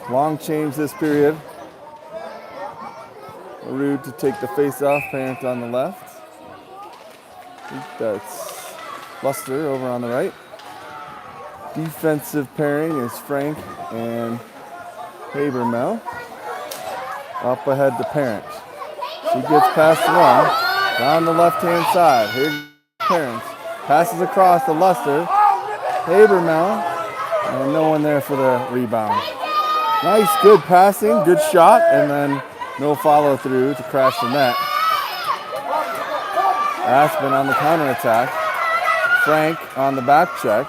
Long change this period. Rude to take the face-off, Parent on the left. I think that's Luster over on the right. Defensive pairing is Frank and Habermel. Up ahead to Parent. She gets past one, down the left-hand side. Here Parent. Passes across to Luster. Habermel, and no one there for the rebound. Nice, good passing, good shot, and then no follow-through to crash the net. Aspen on the counterattack. Frank on the back check.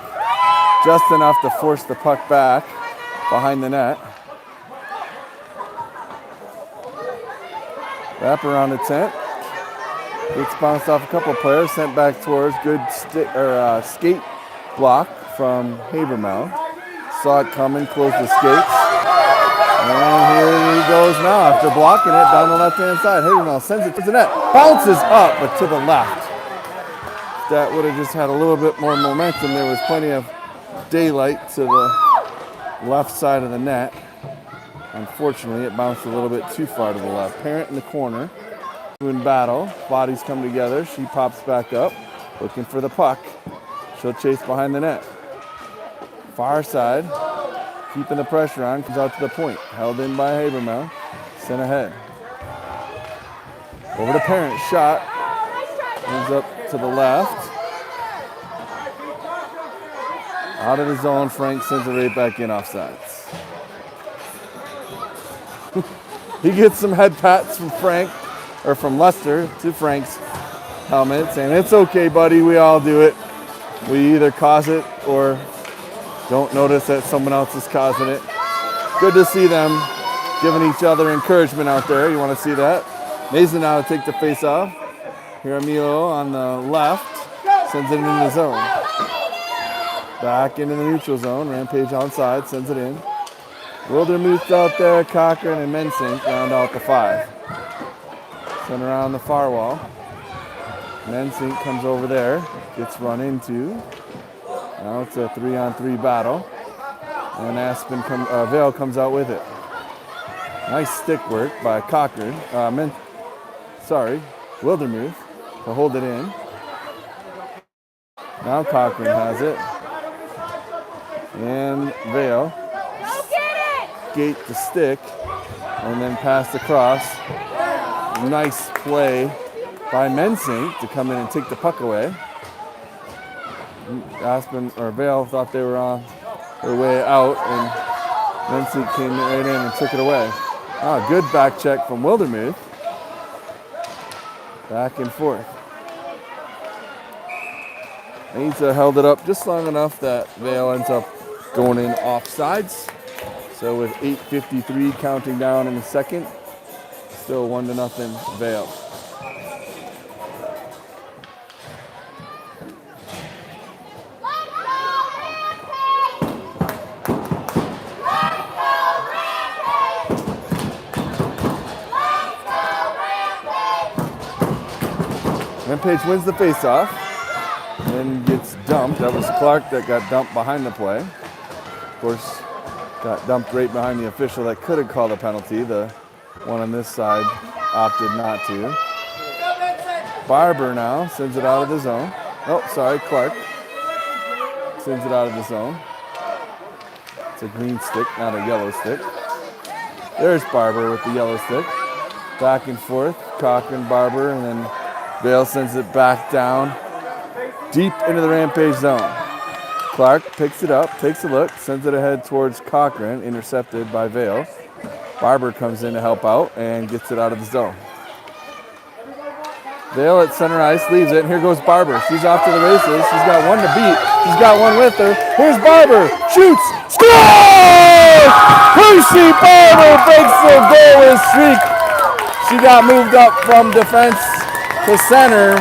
Just enough to force the puck back behind the net. Wrap around the tent. Gets bounced off a couple players, sent back towards good skate block from Habermel. Saw it coming, closed the skates. And here he goes now after blocking it down the left-hand side. Habermel sends it to the net. Bounces up, but to the left. That would have just had a little bit more momentum. There was plenty of daylight to the left side of the net. Unfortunately, it bounced a little bit too far to the left. Parent in the corner. In battle. Bodies come together. She pops back up, looking for the puck. She'll chase behind the net. Far side. Keeping the pressure on, comes out to the point. Held in by Habermel. Sent ahead. Over to Parent. Shot. Moves up to the left. Out of the zone. Frank sends it right back in offsides. He gets some head pats from Frank, or from Luster to Frank's helmet, saying, "It's okay, buddy. We all do it. We either cause it or don't notice that someone else is causing it." Good to see them giving each other encouragement out there. You want to see that? Mason now to take the face off. Here Emilio on the left sends it into the zone. Back into the neutral zone. Rampage onside, sends it in. Wildermuth out there, Cochran and Mensink round out the 5. Send around the far wall. Mensink comes over there, gets run into. Now it's a 3-on-3 battle. And Vail comes out with it. Nice stick work by Cochran. Wildermuth to hold it in. Now Cochran has it. And Vail skate the stick and then pass across. Nice play by Mensink to come in and take the puck away. Vail thought they were on their way out, and Mensink came right in and took it away. Good back check from Wildermuth. Back and forth. Asa held it up just long enough that Vail ends up going in offsides. So with 8:53 counting down in the second, still 1-0 Vail. Rampage wins the faceoff, then gets dumped. That was Clark that got dumped behind the play. Of course, got dumped right behind the official that could have called a penalty. The one on this side opted not to. Barber now sends it out of the zone. Clark sends it out of the zone. It's a green stick, not a yellow stick. There's Barber with the yellow stick. Back and forth, Cochran, Barber, and then Vail sends it back down, deep into the Rampage zone. Clark picks it up, takes a look, sends it ahead towards Cochran, intercepted by Vail. Barber comes in to help out and gets it out of the zone. Vail at center ice leaves it, and here goes Barber. She's off to the races. She's got one to beat. She's got one with her. Here's Barber. Shoots. Scores! Percy Barber breaks the goalless streak. She got moved up from defense to center,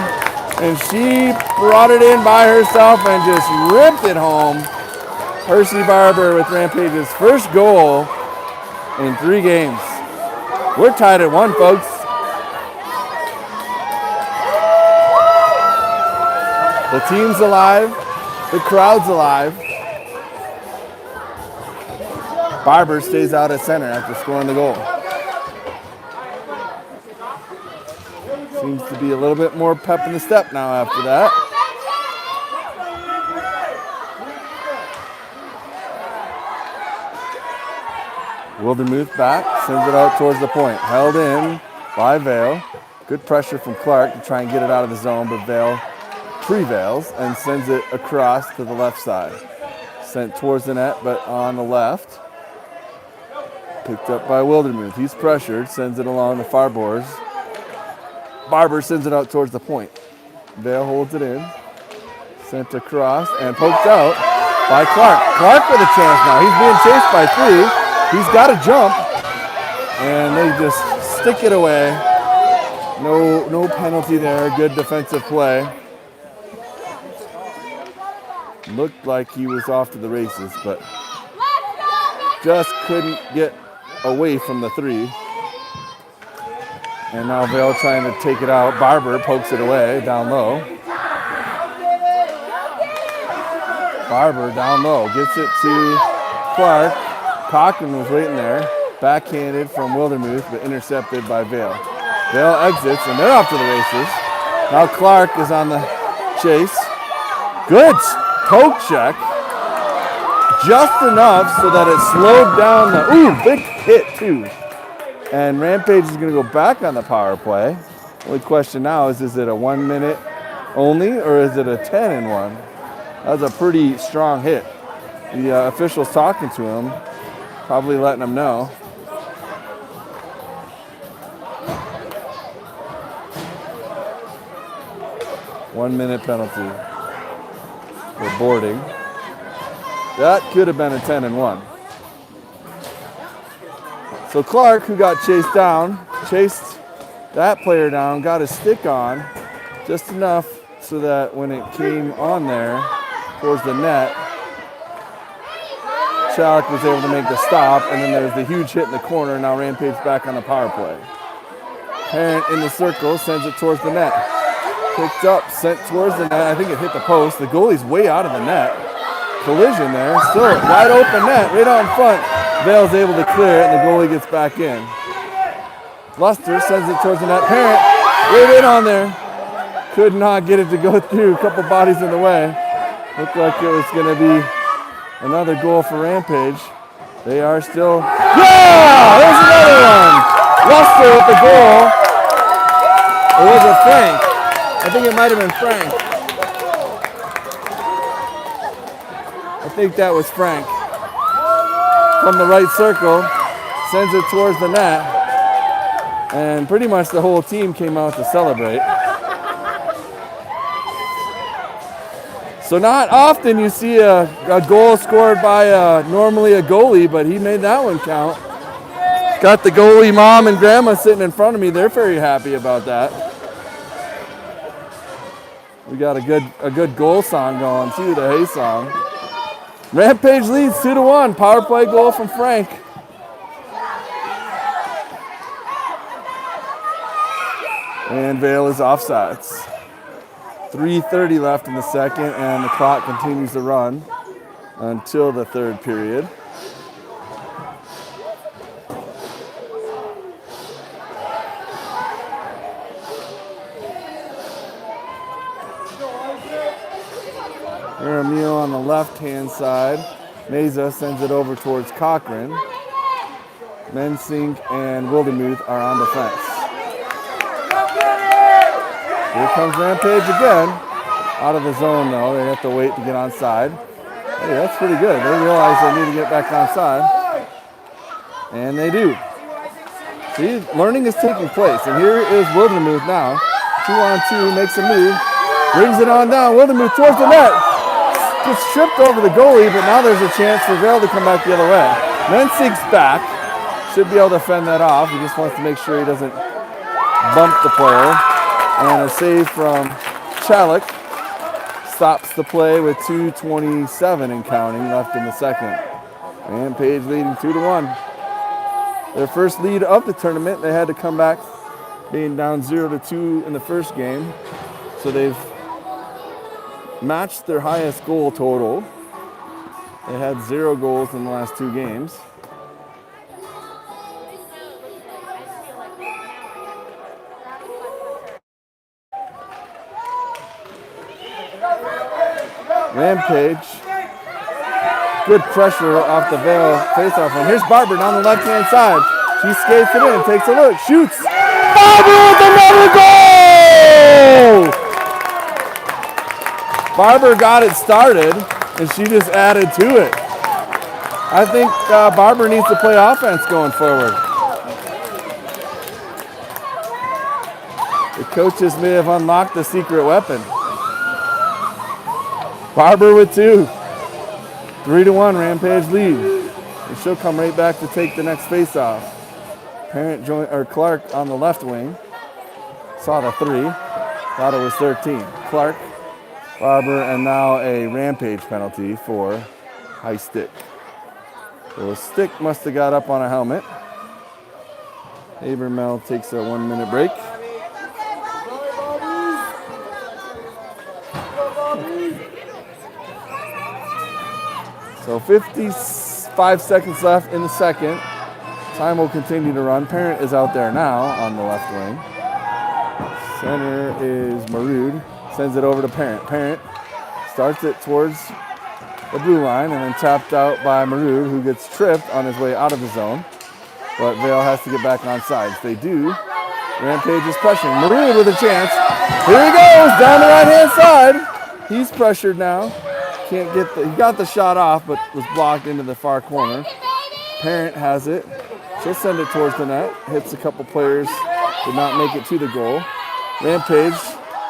and she brought it in by herself and just ripped it home. Percy Barber with Rampage's first goal in 3 games. We're tied at 1, folks. The team's alive. The crowd's alive. Barber stays out at center after scoring the goal. Seems to be a little bit more pep in the step now after that. Wildermuth back, sends it out towards the point. Held in by Vail. Good pressure from Clark to try and get it out of the zone, but Vail prevails and sends it across to the left side. Sent towards the net, but on the left. Picked up by Wildermuth. He's pressured, sends it along the far boards. Barber sends it out towards the point. Vail holds it in. Sent across and poked out by Clark. Clark with a chance now. He's being chased by 3. He's got to jump. And they just stick it away. No penalty there. Good defensive play. Looked like he was off to the races, but just couldn't get away from the 3. And now Vail trying to take it out. Barber pokes it away down low. Barber down low. Gets it to Clark. Cochran was waiting there. Backhanded from Wildermuth, but intercepted by Vail. Vail exits, and they're off to the races. Now Clark is on the chase. Good poke check. Just enough so that it slowed down the... Ooh, big hit, too. And Rampage is going to go back on the power play. Only question now is it a 1 minute only, or is it a 10-1? That was a pretty strong hit. The official's talking to him, probably letting him know. One-minute penalty for boarding. That could have been a 10-1. So Clark, who got chased down, chased that player down, got his stick on, just enough so that when it came on there towards the net, Chalik was able to make the stop, and then there's the huge hit in the corner. Now Rampage back on the power play. Parent in the circle, sends it towards the net. Picked up, sent towards the net. I think it hit the post. The goalie's way out of the net. Collision there. Still wide open net, right out in front. Vail's able to clear it, and the goalie gets back in. Luster sends it towards the net. Parent, right in on there. Could not get it to go through. A couple bodies in the way. Looked like it was going to be another goal for Rampage. They are still... Yeah! There's another one! Luster with the goal. Or was it Frank? I think it might have been Frank. I think that was Frank. From the right circle, sends it towards the net, and pretty much the whole team came out to celebrate. So not often you see a goal scored by normally a goalie, but he made that one count. Got the goalie mom and grandma sitting in front of me. They're very happy about that. We got a good goal song going too, the Hay song. Rampage leads 2-1. Power play goal from Frank. And Vail is offsides. 3:30 left in the second, and the clock continues to run until the third period. Aramil on the left-hand side. Meza sends it over towards Cochran. Mensink and Wildermuth are on defense. Here comes Rampage again. Out of the zone, though. They have to wait to get onside. Hey, that's pretty good. They realize they need to get back onside. And they do. See, learning is taking place. And here is Wildermuth now. 2-on-2, makes a move. Brings it on down. Wildermuth towards the net. Gets tripped over the goalie, but now there's a chance for Vail to come back the other way. Mensink's back. Should be able to fend that off. He just wants to make sure he doesn't bump the player. And a save from Chalik stops the play with 2:27 and counting left in the second. Rampage leading 2-1. Their first lead of the tournament. They had to come back being down 0-2 in the first game. So they've matched their highest goal total. They had 0 goals in the last 2 games. Rampage. Good pressure off the Vail faceoff one. Here's Barber down the left-hand side. She skates it in, takes a look, shoots. Barber with another goal! Barber got it started, and she just added to it. I think Barber needs to play offense going forward. The coaches may have unlocked the secret weapon. Barber with 2. 3-1, Rampage lead. And she'll come right back to take the next face-off. Clark on the left wing. Saw the 3. Thought it was 13. Clark, Barber, and now a Rampage penalty for high stick. So a stick must have got up on a helmet. Habermel takes a 1-minute break. So 55 seconds left in the second. Time will continue to run. Parent is out there now on the left wing. Center is Marood. Sends it over to Parent. Parent starts it towards the blue line and then tapped out by Marood, who gets tripped on his way out of the zone. But Vail has to get back on sides. They do. Rampage is pressuring. Marood with a chance. Here he goes down the right-hand side. He's pressured now. Can't get he got the shot off, but was blocked into the far corner. Parent has it. She'll send it towards the net. Hits a couple players. Did not make it to the goal. Rampage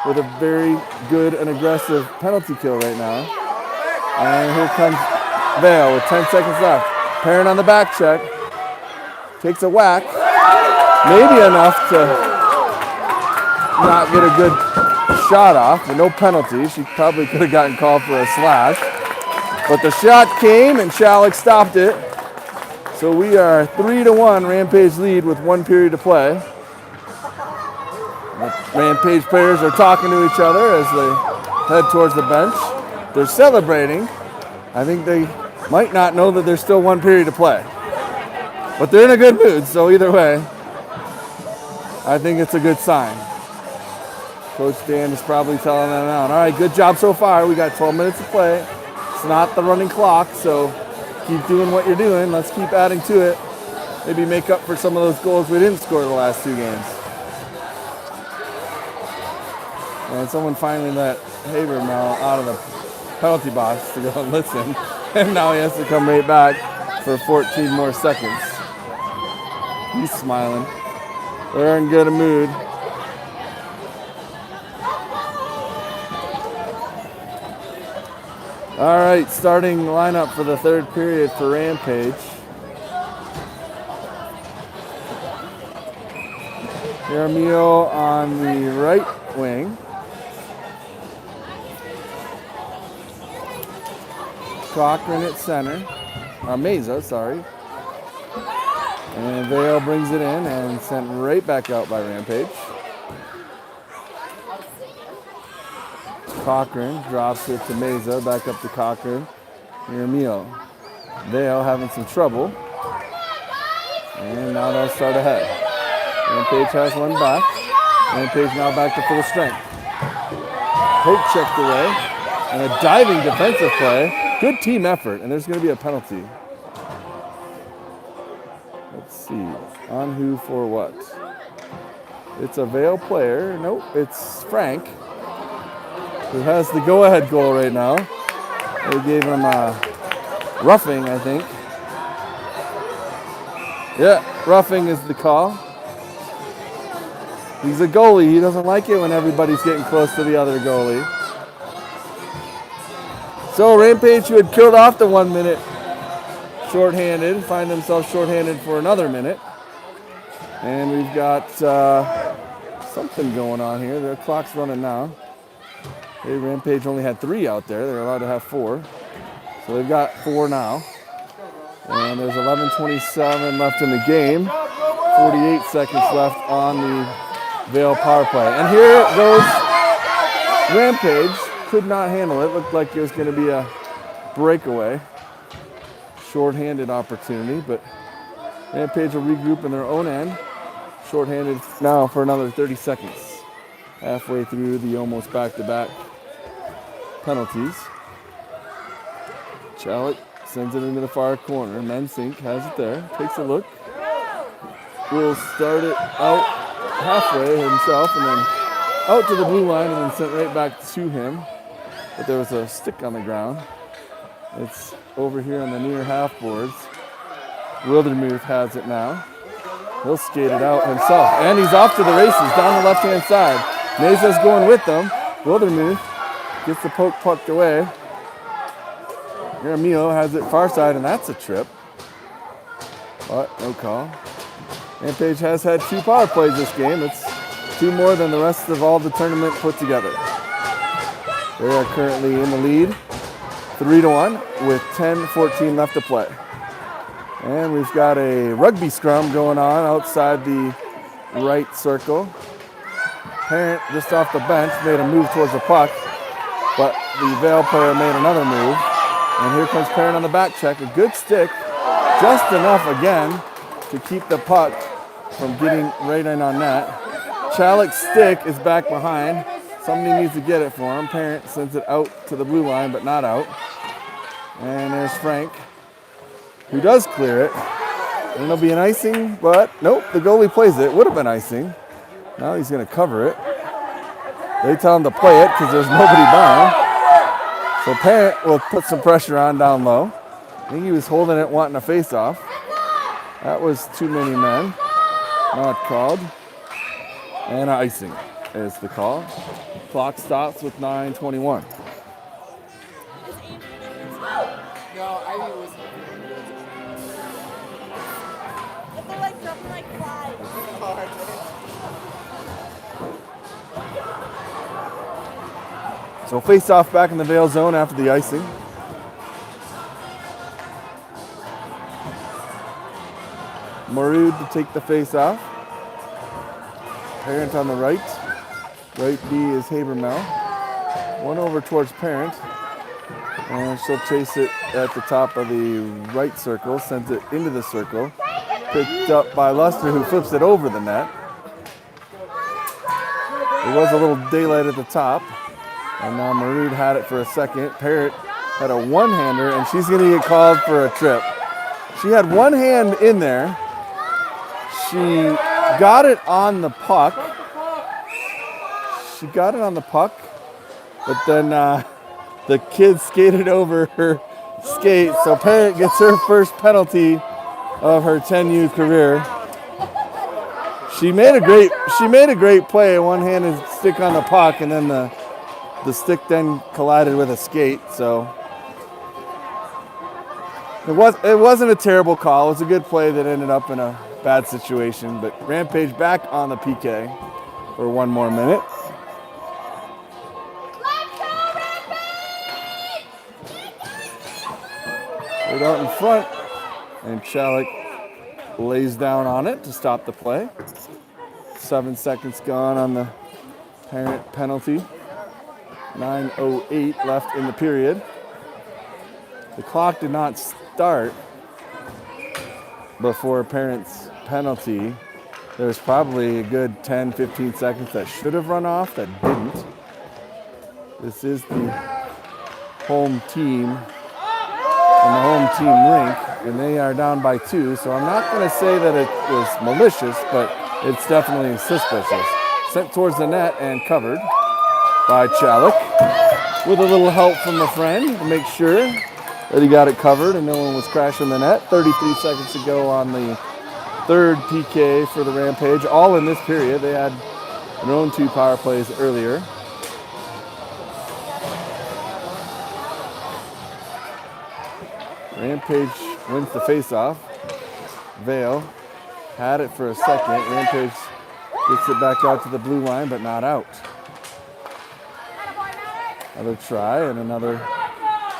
with a very good and aggressive penalty kill right now. And here comes Vail with 10 seconds left. Parent on the back check. Takes a whack. Maybe enough to not get a good shot off, but no penalty. She probably could have gotten called for a slash. But the shot came and Shalleck stopped it. So we are 3-1 Rampage lead with 1 period to play. The Rampage players are talking to each other as they head towards the bench. They're celebrating. I think they might not know that there's still 1 period to play. But they're in a good mood, so either way, I think it's a good sign. Coach Dan is probably telling them out, all right, good job so far. We got 12 minutes to play. It's not the running clock, so keep doing what you're doing. Let's keep adding to it. Maybe make up for some of those goals we didn't score the last 2 games. And someone finally let Habermel out of the penalty box to go and listen. And now he has to come right back for 14 more seconds. He's smiling. They're in good a mood. All right, starting lineup for the 3rd period for Rampage. Jaramillo on the right wing. Cochran at center. Meza, sorry. And Vail brings it in and sent right back out by Rampage. Cochran drops it to Meza, back up to Cochran. Jaramillo. Vail having some trouble. And now they'll start ahead. Rampage has one back. Rampage now back to full strength. Hope checked away. And a diving defensive play. Good team effort, and there's going to be a penalty. Let's see. On who for what? It's a Vail player. Nope, it's Frank, who has the go-ahead goal right now. They gave him a roughing, I think. Yeah, roughing is the call. He's a goalie. He doesn't like it when everybody's getting close to the other goalie. So Rampage, who had killed off the 1 minute shorthanded, find themselves shorthanded for another minute. And we've got something going on here. The clock's running now. Hey, Rampage only had 3 out there. They're allowed to have 4. So they've got 4 now. And there's 11:27 left in the game. 48 seconds left on the Vail power play. And here goes Rampage. Could not handle it. Looked like it was going to be a breakaway. Short-handed opportunity, but Rampage will regroup in their own end. Short-handed now for another 30 seconds. Halfway through the almost back-to-back penalties. Chalik sends it into the far corner. Mensink has it there. Takes a look. Will start it out halfway himself and then out to the blue line and then sent right back to him. But there was a stick on the ground. It's over here on the near half boards. Wildermuth has it now. He'll skate it out himself. And he's off to the races down the left-hand side. Mesa's going with them. Wildermuth gets the poke pucked away. Jaramillo has it far side, and that's a trip. But no call. Rampage has had 2 power plays this game. It's 2 more than the rest of all the tournament put together. They are currently in the lead, 3-1, with 10:14 left to play. And we've got a rugby scrum going on outside the right circle. Parent, just off the bench, made a move towards the puck, but the Vail player made another move. And here comes Parent on the back check. A good stick, just enough again to keep the puck from getting right in on net. Chalik's stick is back behind. Somebody needs to get it for him. Parent sends it out to the blue line, but not out. And there's Frank, who does clear it. And it'll be an icing, but nope, the goalie plays it. Would have been icing. Now he's going to cover it. They tell him to play it because there's nobody by him. So Parent will put some pressure on down low. I think he was holding it, wanting a face-off. That was too many men. Not called. And icing is the call. Clock stops with 9:21. No, I mean, it was. If they're like jumping like flies. So face off back in the Vail zone after the icing. Marood to take the face off. Parent on the right. Right B is Habermel. One over towards Parent. And she'll chase it at the top of the right circle, sends it into the circle. Picked up by Luster, who flips it over the net. There was a little daylight at the top. And now Marood had it for a second. Parrott had a one-hander, and she's going to get called for a trip. She had one hand in there. She got it on the puck. But then the kid skated over her skate, so Parrott gets her first penalty of her 10U career. She made a great play. One-handed stick on the puck, and then the stick then collided with a skate. So it wasn't a terrible call. It was a good play that ended up in a bad situation. But Rampage back on the PK for one more minute. Right out in front, and Chalik lays down on it to stop the play. 7 seconds gone on the Parent penalty. 9:08 left in the period. The clock did not start before Parent's penalty. There's probably a good 10-15 seconds that should have run off that didn't. This is the home team in the home team rink, and they are down by 2, so I'm not going to say that it was malicious, but it's definitely suspicious. Sent towards the net and covered by Chalik with a little help from a friend to make sure that he got it covered and no one was crashing the net. 33 seconds to go on the third PK for the Rampage, all in this period. They had their own 2 power plays earlier. Rampage wins the face-off. Vail had it for a second. Rampage gets it back out to the blue line, but not out. Another try and another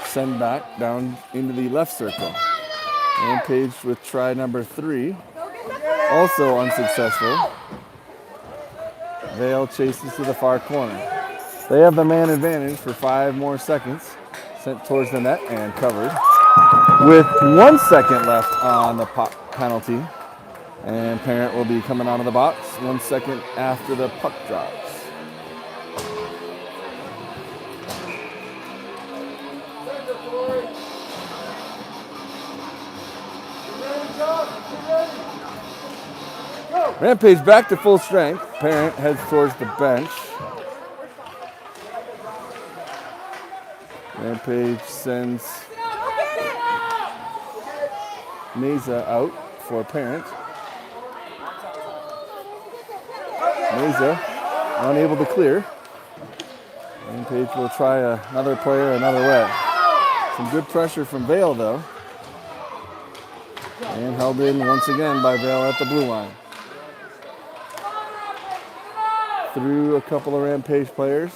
send back down into the left circle. Rampage with try number 3, also unsuccessful. Vail chases to the far corner. They have the man advantage for 5 more seconds. Sent towards the net and covered. With 1 second left on the penalty. And Parent will be coming out of the box 1 second after the puck drops. Rampage back to full strength. Parent heads towards the bench. Rampage sends Mesa out for Parent. Mesa unable to clear. Rampage will try another player another way. Some good pressure from Vail though. And held in once again by Vail at the blue line. Through a couple of Rampage players.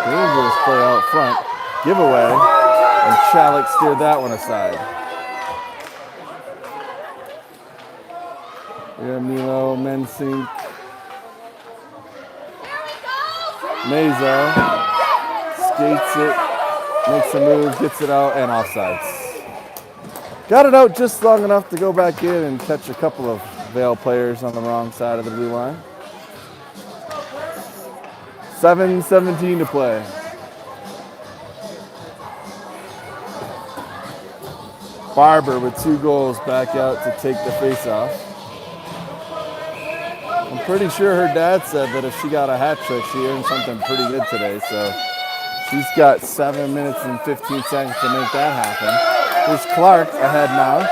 Dangerous play out front. Giveaway. And Chalik steered that one aside. We have Milo, Mensink. Meza skates it, makes a move, gets it out, and offsides. Got it out just long enough to go back in and catch a couple of Vail players on the wrong side of the blue line. 7:17 to play. Barber with 2 goals back out to take the face-off. I'm pretty sure her dad said that if she got a hat trick, she earned something pretty good today. So she's got 7 minutes and 15 seconds to make that happen. Here's Clark ahead now.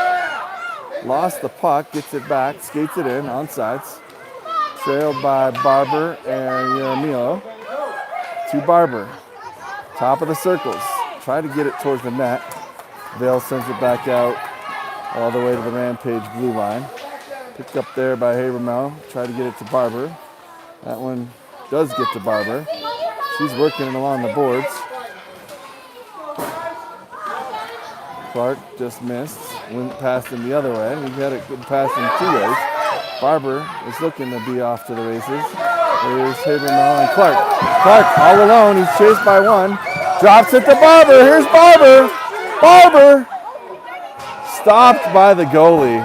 Lost the puck, gets it back, skates it in, onside. Trailed by Barber and Yaramilo. To Barber. Top of the circles. Try to get it towards the net. Vail sends it back out all the way to the Rampage blue line. Picked up there by Habermel. Try to get it to Barber. That one does get to Barber. She's working it along the boards. Clark just missed. Went past him the other way. He got it good past him 2 ways. Barber is looking to be off to the races. There's Habermel and Clark. Clark all alone. He's chased by one. Drops it to Barber. Here's Barber. Barber stopped by the goalie.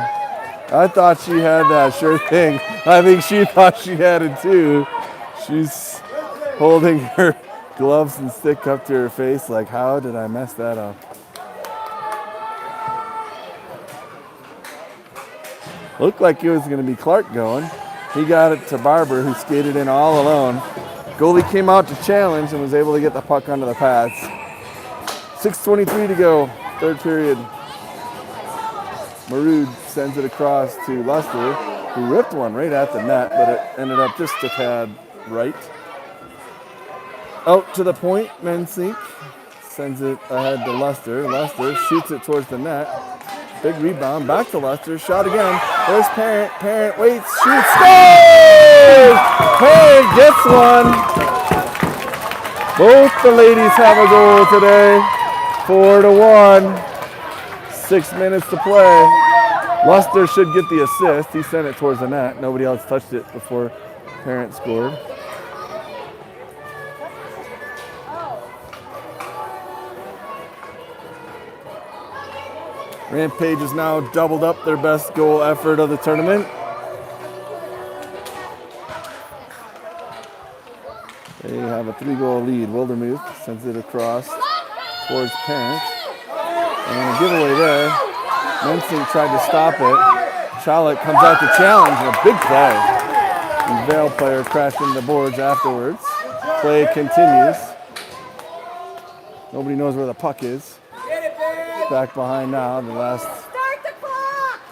I thought she had that sure thing. I think she thought she had it too. She's holding her gloves and stick up to her face like, how did I mess that up? Looked like it was going to be Clark going. He got it to Barber, who skated in all alone. Goalie came out to challenge and was able to get the puck onto the pads. 6:23 to go, third period. Marood sends it across to Luster, who ripped one right at the net, but it ended up just a tad right. Out to the point, Mensink sends it ahead to Luster. Luster shoots it towards the net. Big rebound, back to Luster, shot again. There's Parent, Parent waits, shoots, scores! Parent gets one. Both the ladies have a goal today, 4-1. 6 minutes to play. Luster should get the assist. He sent it towards the net. Nobody else touched it before Parent scored. Rampage has now doubled up their best goal effort of the tournament. They have a 3-goal lead. Wildermuth sends it across towards Parent. And a giveaway there. Mensink tried to stop it. Chalik comes out to challenge and a big play. The Vail player crashed into the boards afterwards. Play continues. Nobody knows where the puck is. Back behind now, the last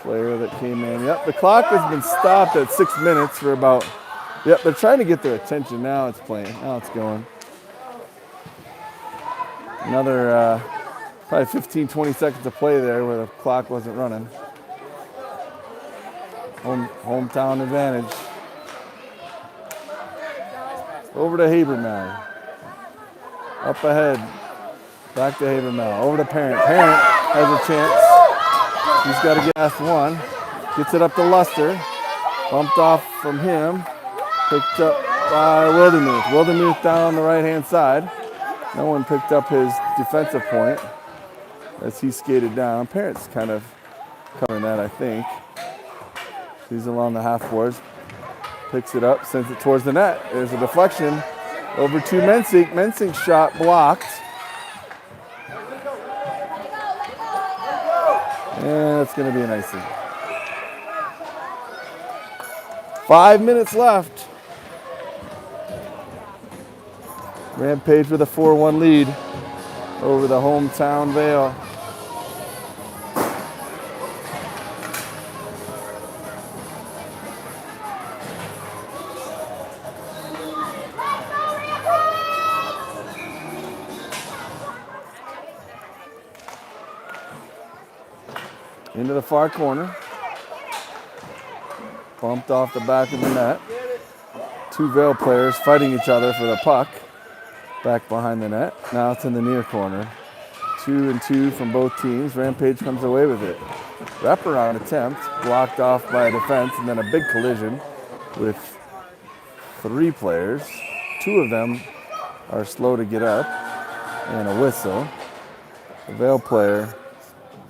player that came in. Yep, the clock has been stopped at 6 minutes for about, yep, they're trying to get their attention. Now it's playing, now it's going. Another probably 15, 20 seconds to play there where the clock wasn't running. Hometown advantage. Over to Habermel. Up ahead. Back to Habermel. Over to Parent. Parent has a chance. He's got to gas one. Gets it up to Luster. Bumped off from him. Picked up by Wildermuth. Wildermuth down on the right-hand side. No one picked up his defensive point as he skated down. Parent's kind of covering that, I think. He's along the half boards. Picks it up, sends it towards the net. There's a deflection over to Mensink. Mensink's shot blocked. And it's going to be an icing. 5 minutes left. Rampage with a 4-1 lead over the hometown Vail. Into the far corner. Bumped off the back of the net. Two Vail players fighting each other for the puck. Back behind the net. Now it's in the near corner. 2-2 from both teams. Rampage comes away with it. Wraparound attempt, blocked off by a defense, and then a big collision with 3 players. 2 of them are slow to get up, and a whistle. The Vail player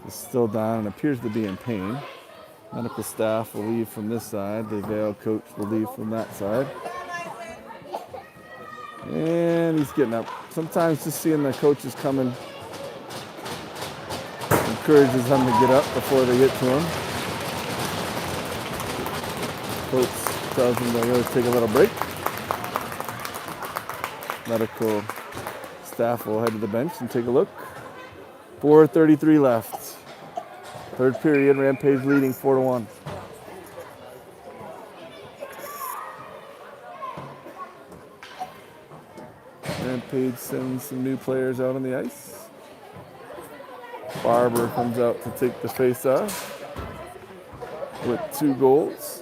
is still down and appears to be in pain. Medical staff will leave from this side. The Vail coach will leave from that side. And he's getting up. Sometimes just seeing the coaches coming encourages them to get up before they get to him. Coach tells them to really take a little break. Medical staff will head to the bench and take a look. 4:33 left. Third period, Rampage leading 4-1. Rampage sends some new players out on the ice. Barber comes out to take the face-off with 2 goals.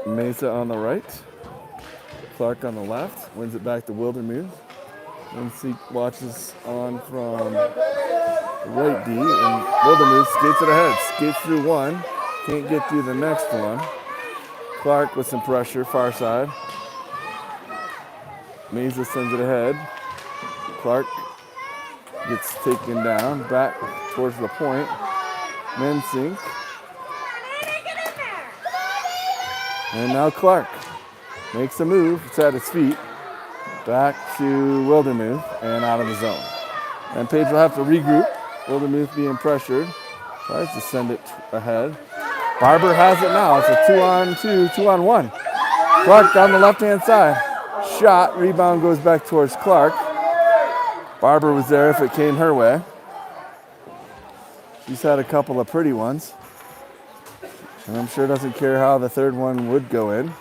Mesa on the right. Clark on the left. Wins it back to Wildermuth. Lindsay watches on from the right D, and Wildermuth skates it ahead. Skates through one. Can't get through the next one. Clark with some pressure, far side. Mesa sends it ahead. Clark gets taken down, back towards the point. Mensink. And now Clark makes a move. It's at his feet. Back to Wildermuth and out of the zone. And Page will have to regroup. Wildermuth being pressured. Tries to send it ahead. Barber has it now. It's a 2-on-2, 2-on-1. Clark down the left-hand side. Shot. Rebound goes back towards Clark. Barber was there if it came her way. She's had a couple of pretty ones. And I'm sure doesn't care how the third one would go in.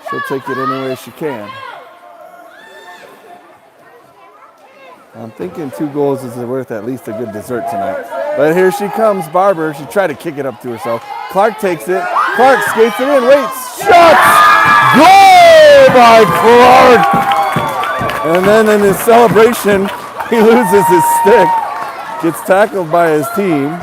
She'll take it any way she can. I'm thinking 2 goals is worth at least a good dessert tonight. But here she comes, Barber. She tried to kick it up to herself. Clark takes it. Clark skates it in, waits, shots! Goal by Clark! And then in his celebration, he loses his stick. Gets tackled by his team.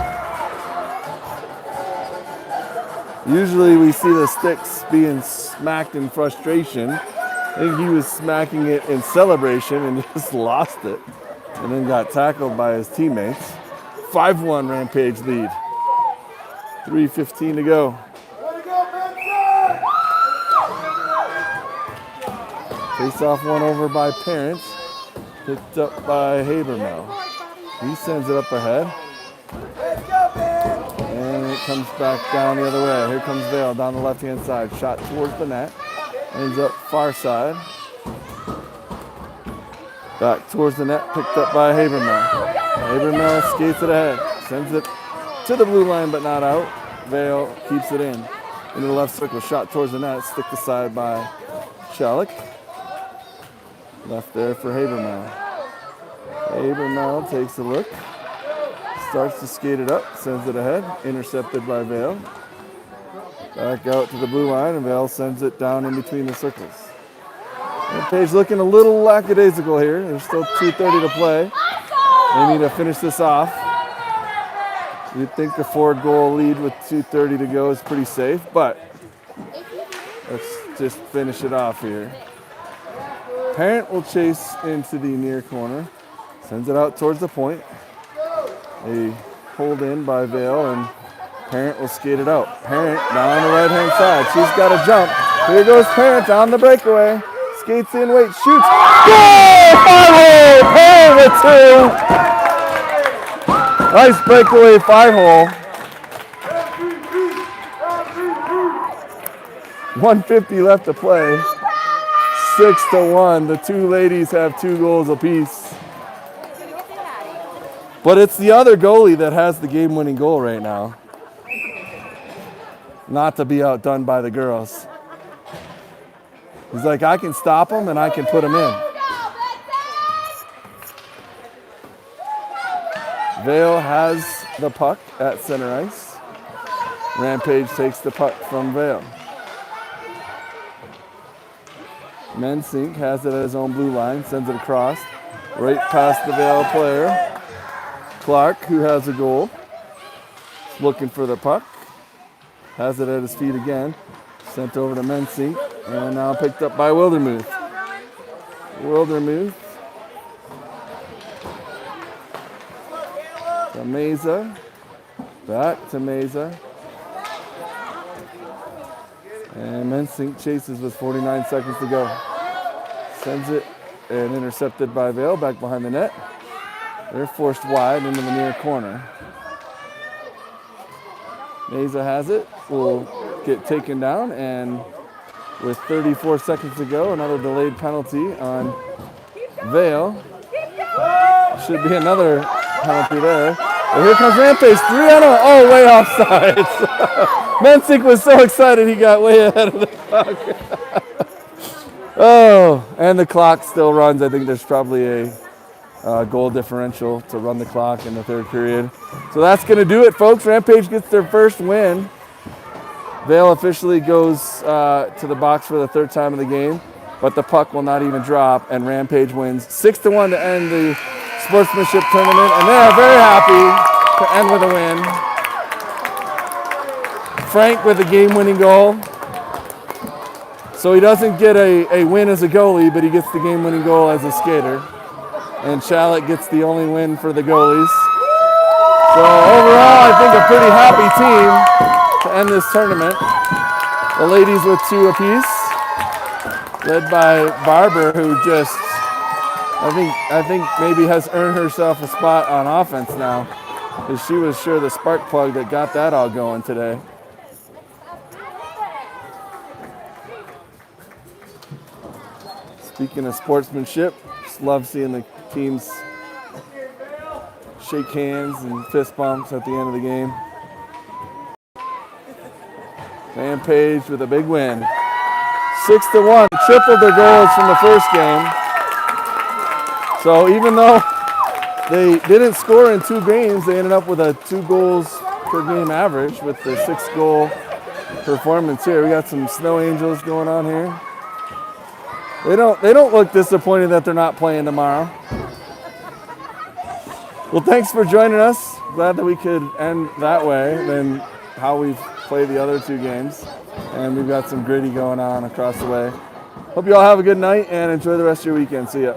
Usually we see the sticks being smacked in frustration. I think he was smacking it in celebration and just lost it. And then got tackled by his teammates. 5-1 Rampage lead. 3:15 to go. Face-off one over by Parents. Picked up by Habermel. He sends it up ahead. And it comes back down the other way. Here comes Vail down the left-hand side. Shot towards the net. Ends up far side. Back towards the net, picked up by Habermel. Habermel skates it ahead. Sends it to the blue line, but not out. Vail keeps it in. Into the left circle, shot towards the net. Stick aside by Chalik. Left there for Habermel. Habermel takes a look. Starts to skate it up, sends it ahead. Intercepted by Vail. Back out to the blue line, and Vail sends it down in between the circles. Page looking a little lackadaisical here. There's still 2:30 to play. They need to finish this off. You'd think the 4-goal lead with 2:30 to go is pretty safe, but let's just finish it off here. Parent will chase into the near corner. Sends it out towards the point. A hold in by Vail, and Parent will skate it out. Parent down the right-hand side. She's got to jump. Here goes Parent down the breakaway. Skates in, waits, shoots. Goal! 5-hole! Parent with 2. Nice breakaway 5-hole. 1:50 left to play. 6-1. The two ladies have 2 goals apiece. But it's the other goalie that has the game-winning goal right now. Not to be outdone by the girls. He's like, I can stop him and I can put him in. Vail has the puck at center ice. Rampage takes the puck from Vail. Mensink has it at his own blue line, sends it across, right past the Vail player. Clark, who has a goal, looking for the puck. Has it at his feet again. Sent over to Mensink, and now picked up by Wildermuth. Wildermuth. To Meza. Back to Meza. And Mensink chases with 49 seconds to go. Sends it and intercepted by Vail back behind the net. They're forced wide into the near corner. Meza has it, will get taken down, and with 34 seconds to go, another delayed penalty on Vail. Should be another penalty there. Well, here comes Rampage, 3-0. Oh, way offside. Mensink was so excited he got way ahead of the puck. Oh, and the clock still runs. I think there's probably a goal differential to run the clock in the third period. So that's going to do it, folks. Rampage gets their first win. Vail officially goes to the box for the third time of the game, but the puck will not even drop, and Rampage wins 6-1 to end the sportsmanship tournament, and they are very happy to end with a win. Frank with a game-winning goal. So he doesn't get a win as a goalie, but he gets the game-winning goal as a skater. And Shallot gets the only win for the goalies. So overall, I think a pretty happy team to end this tournament. The ladies with 2 apiece, led by Barber, who just, I think maybe has earned herself a spot on offense now, because she was sure the spark plug that got that all going today. Speaking of sportsmanship, just love seeing the teams shake hands and fist bumps at the end of the game. Rampage with a big win. 6-1, tripled their goals from the first game. So even though they didn't score in 2 games, they ended up with a 2 goals per game average with the 6-goal performance here. We got some Snow Angels going on here. They don't look disappointed that they're not playing tomorrow. Well, thanks for joining us. Glad that we could end that way than how we've played the other 2 games. And we've got some gritty going on across the way. Hope you all have a good night and enjoy the rest of your weekend. See ya.